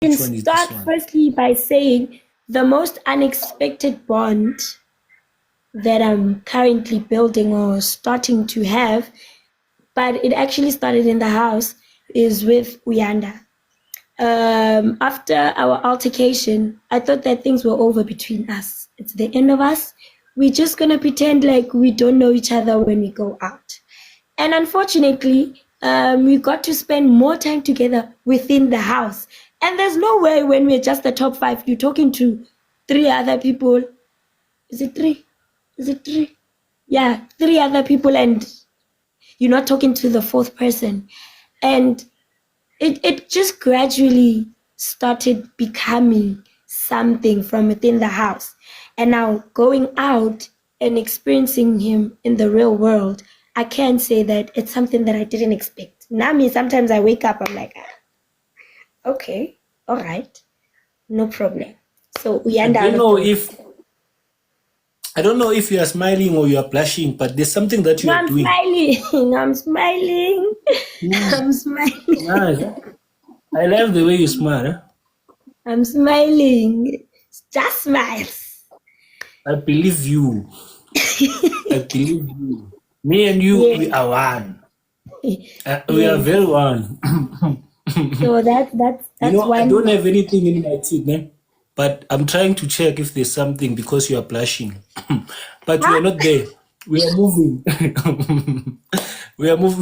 can Which one is start this one? firstly by saying the most unexpected bond that I'm currently building or starting to have, but it actually started in the house, is with Uyanda. After our altercation, I thought that things were over between us. It's the end of us. We're just gonna pretend like we don't know each other when we go out. And unfortunately, we got to spend more time together within the house. And there's no way when we're just the top 5, you're talking to 3 other people. Is it 3? Is it 3? Yeah, 3 other people, and you're not talking to the 4th person. And it just gradually started becoming something from within the house. And now going out and experiencing him in the real world, I can say that it's something that I didn't expect. Now, sometimes I wake up, I'm like, okay, all right, no problem. So we end I don't know if you are smiling or you are blushing, but there's something that you are doing. I'm smiling. I'm smiling. Nice. I love the way you smile. Eh? I'm smiling. Just smiles. I believe you. I believe you. Me and you, we are one. We are very one. So that's one. I don't have anything in my teeth, man. But I'm trying to check if there's something because you are blushing. But we are not there. We are moving. We are moving.